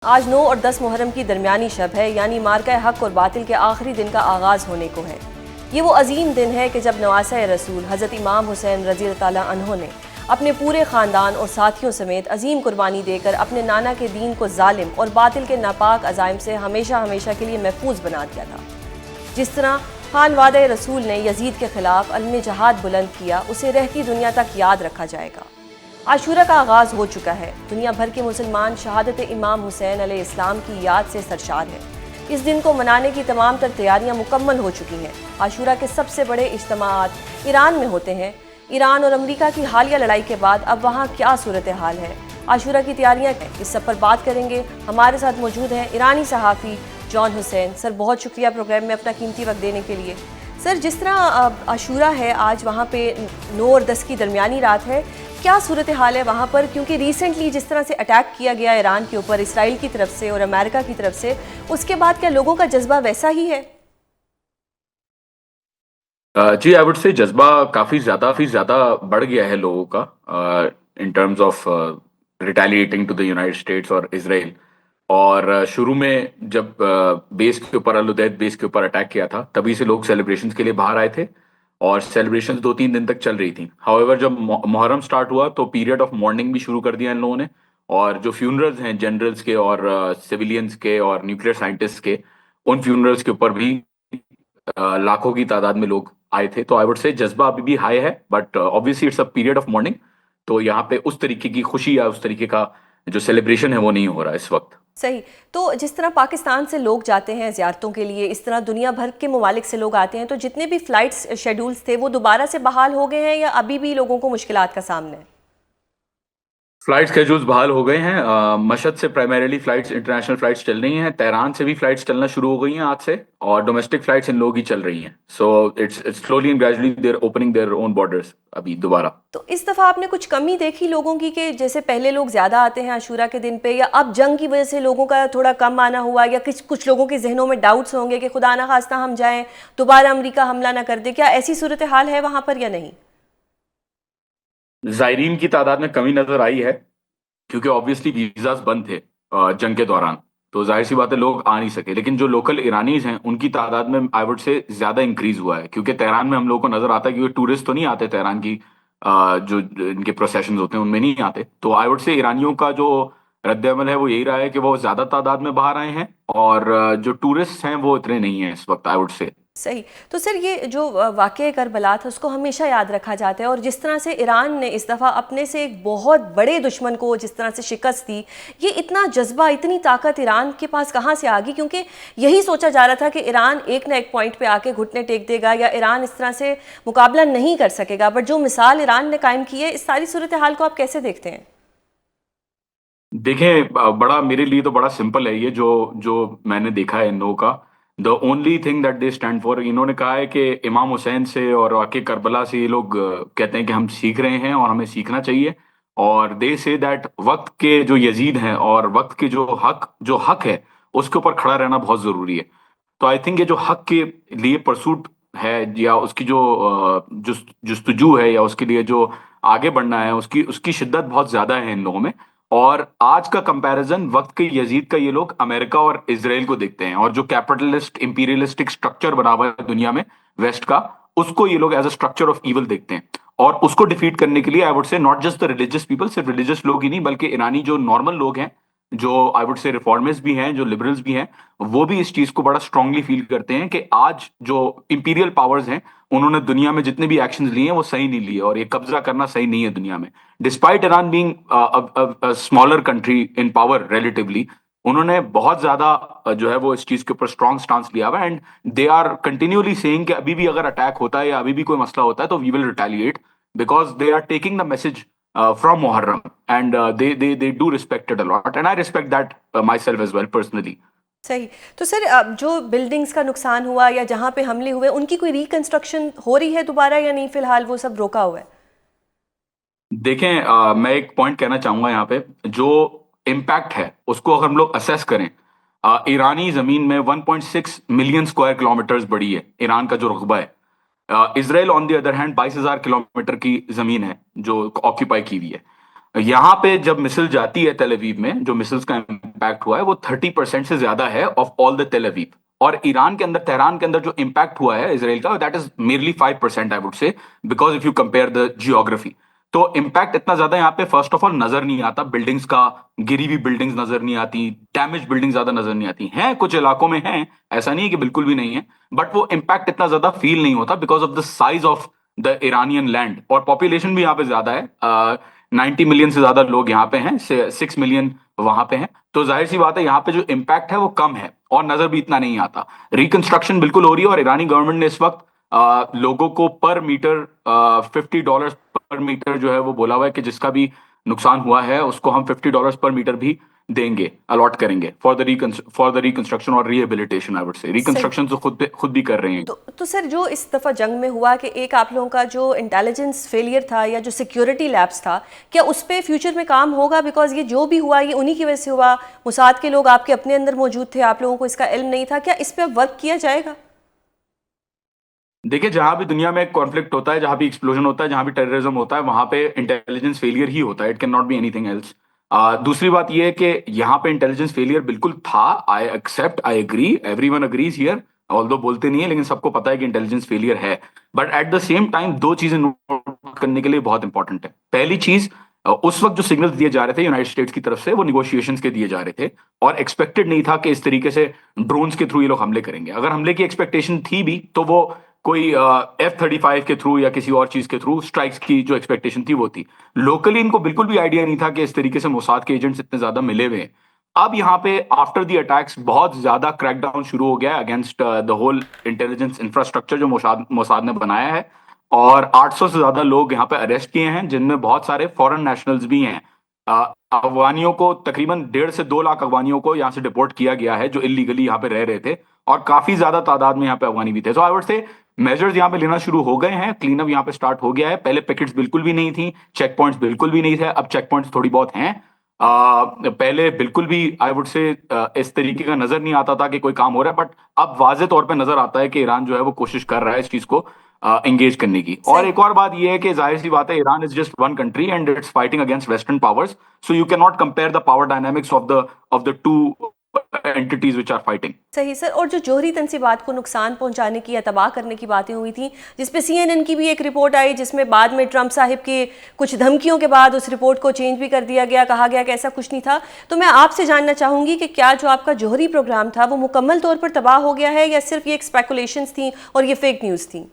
आज 9 और 10 मुहर्रम की दरमियानी शब है, यानी मार्का हक और बातिल के आखिरी दिन का आगाज़ होने को है। ये वो अजीम दिन है कि जब नवासा रसूल हज़रत इमाम हुसैन रज़ी ताला अन्हो ने अपने पूरे ख़ानदान और साथियों समेत अजीम कुर्बानी देकर अपने नाना के दीन को जालिम और बातिल के नापाक अज़ाइम से हमेशा हमेशा के लिए महफूज बना दिया था। जिस तरह खान वादे रसूल ने यजीद के खिलाफ अलम जहाद बुलंद किया, उसे रहती दुनिया तक याद रखा जाएगा। आशूरा का आगाज़ हो चुका है। दुनिया भर के मुसलमान शहादत इमाम हुसैन अलैहिस्सलाम की याद से सरशार है। इस दिन को मनाने की तमाम तर तैयारियां मुकम्मल हो चुकी हैं। आशूरा के सबसे बड़े इज्तिमाआत ईरान में होते हैं। ईरान और अमरीका की हालिया लड़ाई के बाद अब वहाँ क्या सूरत हाल है, आशूरा की तैयारियाँ क्या, इस सब पर बात करेंगे। हमारे साथ मौजूद हैं ईरानी सहाफ़ी जॉन हुसैन। सर, बहुत शुक्रिया प्रोग्राम में अपना कीमती वक्त देने के लिए। सर, जिस तरह आशूरा है, आज वहाँ पे 9 और 10 की दरमियानी रात है, क्या सूरत हाल है वहाँ पर? क्योंकि रिसेंटली जिस तरह से अटैक किया गया ईरान के ऊपर इसराइल की तरफ से और अमेरिका की तरफ से, उसके बाद क्या लोगों का जज्बा वैसा ही है? जी, आई वुड से जज्बा काफ़ी ज़्यादा बढ़ गया है लोगों का in terms of retaliating to the United States और इसराइल। और शुरू में जब बेस के ऊपर अल उदैद बेस के ऊपर अटैक किया था, तभी से लोग सेलिब्रेशंस के लिए बाहर आए थे और सेलिब्रेशंस 2-3 दिन तक चल रही थी। हाउएवर जब मुहर्रम स्टार्ट हुआ तो पीरियड ऑफ मॉर्निंग भी शुरू कर दिया इन लोगों ने। और जो फ्यूनरल्स हैं जनरल्स के और सिविलियंस के और न्यूक्लियर साइंटिस्ट के, उन फ्यूनरल्स के ऊपर भी लाखों की तादाद में लोग आए थे। तो आई वुड से जज्बा अभी भी हाई है, but obviously it's a period of morning. तो यहाँ पे उस तरीके की खुशी या उस तरीके का जो सेलिब्रेशन है वो नहीं हो रहा है इस वक्त। सही। तो जिस तरह पाकिस्तान से लोग जाते हैं ज़ियारतों के लिए, इस तरह दुनिया भर के ममालिक से लोग आते हैं, तो जितने भी फ़्लाइट्स शेड्यूल्स थे वो दोबारा से बहाल हो गए हैं या अभी भी लोगों को मुश्किलात का सामना है? फ्लाइट स्केड्यूल्स बहाल हो गए हैं। मशहद से प्राइमरीली फ्लाइट्स, इंटरनेशनल फ्लाइट्स चल रही हैं। तेहरान से भी फ्लाइट्स चलना शुरू हो गई हैं आज से, और डोमेस्टिक फ्लाइट्स इन लोग ही चल रही हैं। So it's slowly and gradually they're opening their own borders अभी दोबारा। तो इस दफ़ा आपने कुछ कमी देखी लोगों की, कि जैसे पहले लोग ज़्यादा आते हैं आशूरा के दिन पे, या अब जंग की वजह से लोगों का थोड़ा कम आना हुआ, या कुछ लोगों के जहनों में डाउट्स होंगे कि खुदा ना खास्ता हम जाएं दोबारा अमेरिका हमला ना कर दे? क्या ऐसी सूरत हाल है वहाँ पर या नहीं? जायरीन की तादाद में कमी नजर आई है, क्योंकि ऑब्वियसली वीजाज बंद थे जंग के दौरान। तो जाहिर सी बात है लोग आ नहीं सके। लेकिन जो लोकल ईरानीज हैं उनकी तादाद में आई वुड से ज्यादा इंक्रीज हुआ है, क्योंकि तेहरान में हम लोगों को नजर आता है, क्योंकि टूरिस्ट तो नहीं आते तेहरान की जो इनके प्रोसेशन होते हैं उनमें नहीं आते। तो आई वुड से ईरानियों का जो रद्द-ए-अमल है वो यही रहा है कि वो ज्यादा तादाद में बाहर आए हैं, और जो टूरिस्ट हैं वो इतने नहीं हैं इस वक्त, आई वुड से। सही। तो सर, ये जो वाक़या करबला था उसको हमेशा याद रखा जाता है, और जिस तरह से ईरान ने इस दफ़ा अपने से एक बहुत बड़े दुश्मन को जिस तरह से शिकस्त दी, ये इतना जज्बा, इतनी ताकत ईरान के पास कहाँ से आ गई? क्योंकि यही सोचा जा रहा था कि ईरान एक ना एक पॉइंट पे आके घुटने टेक देगा या ईरान इस तरह से मुकाबला नहीं कर सकेगा, बट जो मिसाल ईरान ने कायम की है, इस सारी सूरत हाल को आप कैसे देखते हैं? देखें, बड़ा मेरे लिए तो बड़ा सिंपल है ये जो जो मैंने देखा है इन लोगों का। The only thing that they stand for, इन्होंने कहा है कि इमाम हुसैन से और वाक़े करबला से ये लोग कहते हैं कि हम सीख रहे हैं और हमें सीखना चाहिए। और दे से दैट वक्त के जो यजीद हैं और वक्त के जो हक है उसके ऊपर खड़ा रहना बहुत ज़रूरी है। तो आई थिंक ये जो हक के लिए परसूट है, या उसकी जो जुस्तजू है, या उसके लिए जो आगे बढ़ना है, उसकी उसकी शिद्दत बहुत ज्यादा है इन लोगों में। और आज का कंपैरिजन वक्त के यजीद का ये लोग अमेरिका और इसराइल को देखते हैं, और जो कैपिटलिस्ट इंपीरियलिस्टिक स्ट्रक्चर बना हुआ है दुनिया में वेस्ट का, उसको ये लोग as a structure of evil देखते हैं। और उसको डिफीट करने के लिए I would say not just the religious people, सिर्फ रिलीजियस लोग ही नहीं बल्कि ईरानी जो नॉर्मल लोग हैं, जो आई वुड से रिफॉर्मिस्ट भी हैं, जो लिबरल्स भी हैं, वो भी इस चीज को बड़ा स्ट्रांगली फील करते हैं कि आज जो इंपीरियल पावर्स हैं उन्होंने दुनिया में जितने भी एक्शंस लिए हैं वो सही नहीं लिए, और ये कब्जा करना सही नहीं है दुनिया में। Despite Iran being smaller country in power relatively, उन्होंने बहुत ज्यादा जो है वो इस चीज के ऊपर स्ट्रांग स्टांस लिया हुआ है। And they are continuously saying कि अभी भी अगर अटैक होता है या अभी भी कोई मसला होता है तो we will retaliate, because they are taking the message from Muharram, and they do respect it a lot, and I respect that myself as well personally. सही। तो सर, जो बिल्डिंग्स का नुकसान हुआ या जहाँ पे हमले हुए, उनकी कोई रिकंस्ट्रक्शन हो रही है दोबारा या नहीं? फिलहाल वो सब रोका हुआ है? देखें, मैं एक पॉइंट कहना चाहूंगा यहाँ पे। जो इम्पैक्ट है उसको अगर हम लोग असेस करें, ईरानी जमीन में 1.6 मिलियन स्क्वायर किलोमीटर्स बड़ी है ईरान का जो रकबा है। Israel on the other hand 22,000 kilometre की जमीन है जो ऑक्यूपाई की हुई है। यहाँ पे जब मिसिल जाती है तेल अवीव में, जो मिसिल्स का इम्पैक्ट हुआ है वो 30% से ज्यादा है ऑफ ऑल द तेल अवीव। और ईरान के अंदर, तेहरान के अंदर जो इम्पैक्ट हुआ है इसराइल का, that is merely 5% I would से, because if you compare the geography. तो इम्पैक्ट इतना ज्यादा यहाँ पे फर्स्ट ऑफ ऑल नजर नहीं आता, बिल्डिंग्स का, गिरी हुई बिल्डिंग्स नजर नहीं आती, डैमेज बिल्डिंग ज्यादा नजर नहीं आती हैं, कुछ इलाकों में हैं, ऐसा नहीं है कि बिल्कुल भी नहीं है, बट वो इम्पैक्ट इतना ज्यादा फील नहीं होता because of the size of the Iranian land. और पॉपुलेशन भी यहाँ पे ज्यादा है, 90 मिलियन से ज्यादा लोग यहाँ पे हैं, 6 मिलियन वहां पे हैं। तो जाहिर सी बात है यहाँ पे जो इम्पैक्ट है वो कम है और नजर भी इतना नहीं आता। रिकंस्ट्रक्शन बिल्कुल हो रही है और ईरानी गवर्नमेंट ने इस वक्त लोगों को पर मीटर $50 पर मीटर जो है वो बोला हुआ है कि जिसका भी नुकसान हुआ है उसको हम $50 पर मीटर भी देंगे, अलॉट करेंगे फॉर द रिकंस्ट्रक्शन और रिहेबिलिटेशन। आई वुड से सही। रिकंस्ट्रक्शन तो खुद भी कर रहे हैं। तो सर, जो इस दफ़ा जंग में हुआ कि एक आप लोगों का जो इंटेलिजेंस फेलियर था या जो सिक्योरिटी लैब्स था, क्या उस पर फ्यूचर में काम होगा? बिकॉज ये जो भी हुआ ये उन्हीं की वजह से हुआ, मुसाद के लोग आपके अपने अंदर मौजूद थे, आप लोगों को इसका इल्म नहीं था। क्या इस पर अब वर्क किया जाएगा? देखिए, जहां भी दुनिया में कॉन्फ्लिक्ट होता है, जहां भी एक्सप्लोजन होता है, जहां भी टेररिज्म होता है, वहां पे इंटेलिजेंस फेलियर ही होता है। It can not be anything else. दूसरी बात यह है कि यहाँ पे इंटेलिजेंस फेलियर बिल्कुल था। I accept, I agree, everyone agrees here, although बोलते नहीं है लेकिन सबको पता है कि इंटेलिजेंस फेलियर है। But at the same time दो चीजें नोट करने के लिए बहुत इंपॉर्टेंट है। पहली चीज, उस वक्त जो सिग्नल्स दिए जा रहे थे यूनाइटेड स्टेट्स की तरफ से, वो निगोशिएशंस के दिए जा रहे थे और एक्सपेक्टेड नहीं था कि इस तरीके से ड्रोन्स के थ्रू ये लोग हमले करेंगे। अगर हमले की एक्सपेक्टेशन थी भी तो वो कोई F-35 के थ्रू या किसी और चीज के थ्रू स्ट्राइक्स की जो एक्सपेक्टेशन थी वो थी। लोकली इनको बिल्कुल भी आइडिया नहीं था कि इस तरीके से मोसाद के एजेंट्स इतने ज्यादा मिले हुए हैं। अब यहाँ पे आफ्टर द अटैक्स बहुत ज्यादा क्रैकडाउन शुरू हो गया है against the whole intelligence infrastructure जो मोसाद ने बनाया है। और 800 से ज्यादा लोग यहाँ पे अरेस्ट किए हैं, जिनमें बहुत सारे फॉरेन नेशनल्स भी हैं। अफगानियों को, तकरीबन 1.5 से 2 लाख अफगानियों को यहाँ से डिपोर्ट किया गया है जो इलीगली यहाँ पे रह रहे थे, और काफी ज्यादा तादाद में यहाँ पे अफगानी भी थे। सो आई वुड से मेजर्स यहाँ पे लेना शुरू हो गए हैं, क्लीन अप यहाँ पे स्टार्ट हो गया है। पहले पैकेट्स बिल्कुल भी नहीं थी, चेक पॉइंट्स बिल्कुल भी नहीं थे, अब चेक पॉइंट्स थोड़ी बहुत हैं। पहले बिल्कुल भी आई वुड से इस तरीके का नजर नहीं आता था कि कोई काम हो रहा है, बट अब वाजे तौर पे नजर आता है कि ईरान जो है वो कोशिश कर रहा है इस चीज को एंगेज करने की। और सही। एक और बात यह है कि जाहिर सी बात है, Iran is just one country and it's fighting against western powers, so you can not compare the power dynamics of the two entities which are fighting. सही सर। और जो जोहरी तंसीबात को नुकसान पहुंचाने की या तबाह करने की बातें हुई थी, जिसपे CNN की भी एक रिपोर्ट आई, जिसमें बाद में ट्रंप साहिब के कुछ धमकियों के बाद उस रिपोर्ट को चेंज भी कर दिया गया, कहा गया कि ऐसा कुछ नहीं था। तो मैं आपसे जानना चाहूंगी कि क्या जो आपका जोहरी प्रोग्राम था वो मुकम्मल तौर पर तबाह हो गया है या सिर्फ ये एक स्पेकुलेशंस थी और ये फेक न्यूज़ थी?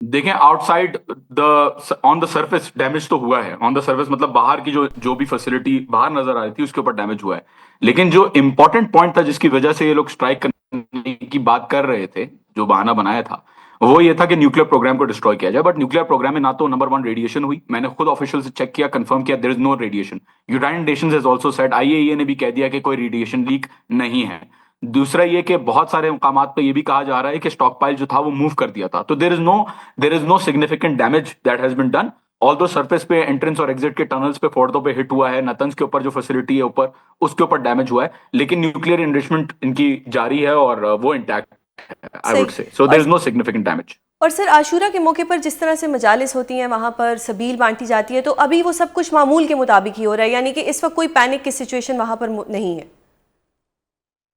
देखें, outside the on the surface damage तो हुआ है। ऑन द सरफेस मतलब बाहर की जो भी फैसिलिटी बाहर नजर आ रही थी उसके ऊपर डैमेज हुआ है। लेकिन जो इंपॉर्टेंट पॉइंट था जिसकी वजह से ये लोग स्ट्राइक करने की बात कर रहे थे, जो बहाना बनाया था, वो ये था कि न्यूक्लियर प्रोग्राम को डिस्ट्रॉय किया जाए। बट न्यूक्लियर प्रोग्राम में ना तो नंबर वन रेडिएशन हुई, मैंने खुद ऑफिशियल से चेक किया, कंफर्म किया, there is no radiation. United Nations has also said, IAEA ने भी कह दिया कि कोई रेडिएशन लीक नहीं है। दूसरा ये कि बहुत सारे मकामात पे ये भी कहा जा रहा है कि स्टॉक पाइल जो था वो मूव कर दिया था। तो there is no significant damage that has been done. Although surface पे एंट्रेंस और एग्जिट के टनल्स पे, फोर्दो पे हिट हुआ है, नतंस के ऊपर जो फैसिलिटी है ऊपर, उसके ऊपर डैमेज हुआ है, लेकिन न्यूक्लियर इनरिचमेंट इनकी जारी है और वो इंटैक्ट है, आई सही। Would say. So there is no significant damage. और सर, आशूरा के मौके पर जिस तरह से मजालिस होती हैं, वहाँ पर सबील बांटी जाती है, तो अभी वो सब कुछ मामूल के मुताबिक ही हो रहा है, यानी कि इस वक्त कोई पैनिक की सिचुएशन वहाँ पर नहीं है?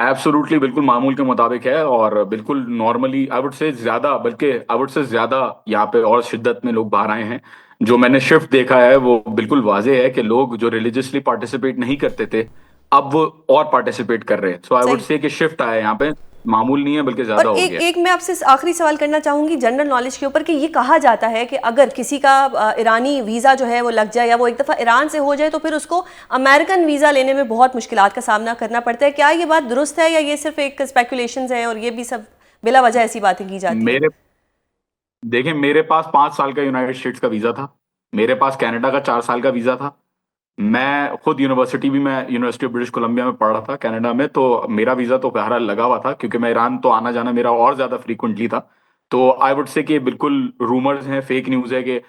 एब्सोल्युटली, बिल्कुल मामूल के मुताबिक है और बिल्कुल नॉर्मली, आई वुड से ज्यादा, बल्कि आई वुड से ज्यादा यहाँ पे और शिद्दत में लोग बाहर आए हैं। जो मैंने शिफ्ट देखा है वो बिल्कुल वाजे है कि लोग जो रिलीजियसली पार्टिसिपेट नहीं करते थे, अब वो और पार्टिसिपेट कर रहे हैं। सो आई वुड सही। से कि शिफ्ट आया है यहाँ पे, मामूल नहीं है बल्कि और ज्यादा हो एक गया एक मैं आपसे आखिरी सवाल करना चाहूंगी जनरल नॉलेज के ऊपर, कि ये कहा जाता है कि अगर किसी का ईरानी वीज़ा जो है वो लग जाए या वो एक दफ़ा ईरान से हो जाए तो फिर उसको अमेरिकन वीज़ा लेने में बहुत मुश्किलात का सामना करना पड़ता है। क्या ये बात दुरुस्त है या ये सिर्फ एक स्पेकुलेशंस है और ये भी सब बिला वजह ऐसी बातें की है। जाती हैं? देखें, मेरे पास 5 साल का यूनाइटेड स्टेट्स का वीजा था, मेरे पास कनाडा का 4 साल का वीजा था। मैं खुद यूनिवर्सिटी भी, मैं यूनिवर्सिटी ऑफ ब्रिटिश कोलंबिया में पढ़ रहा था कनाडा में, तो मेरा वीजा तो बहरहाल लगा हुआ था क्योंकि मैं ईरान तो आना जाना मेरा और ज्यादा फ्रीक्वेंटली था। तो आई वुड से कि बिल्कुल रूमर्स हैं, फेक न्यूज है कि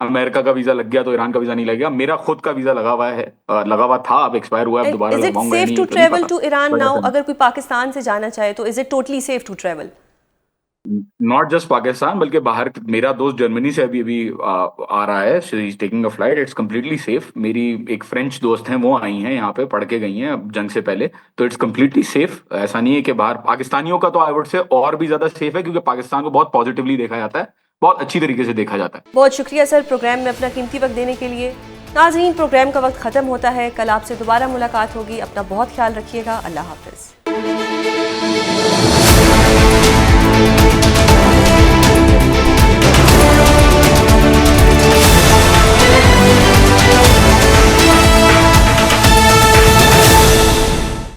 अमेरिका का वीजा लग गया तो ईरान का वीजा नहीं लगेगा। मेरा खुद का वीजा लगा हुआ है, लगा हुआ था, अब एक्सपायर हुआ है, अब दोबारा इज इट लगवाऊंगा या सेफ नहीं टू ये तो नहीं ट्रेवल पता। To Iran but now? अगर कोई पाकिस्तान से जाना चाहे तो is it totally safe to travel? Not just Pakistan, बल्कि बाहर, मेरा दोस्त जर्मनी से अभी अभी आ रहा है, she is taking a flight, it's completely safe. मेरी एक फ्रेंच दोस्त हैं, वो आई हैं यहाँ पे, पढ़ के गई हैं अब जंग से पहले, तो इट्स कम्प्लीटली सेफ। ऐसा नहीं है कि बाहर पाकिस्तानियों का तो आई वुड से और भी ज्यादा सेफ है, क्योंकि पाकिस्तान को बहुत पॉजिटिवली देखा जाता है, बहुत अच्छी तरीके से देखा जाता है। बहुत शुक्रिया सर प्रोग्राम में अपना कीमती वक्त देने के लिए। नाज़रीन, प्रोग्राम का वक्त ख़त्म होता है, कल आपसे दोबारा मुलाकात होगी। अपना बहुत ख्याल रखिएगा। अल्लाह हाफ़िज़।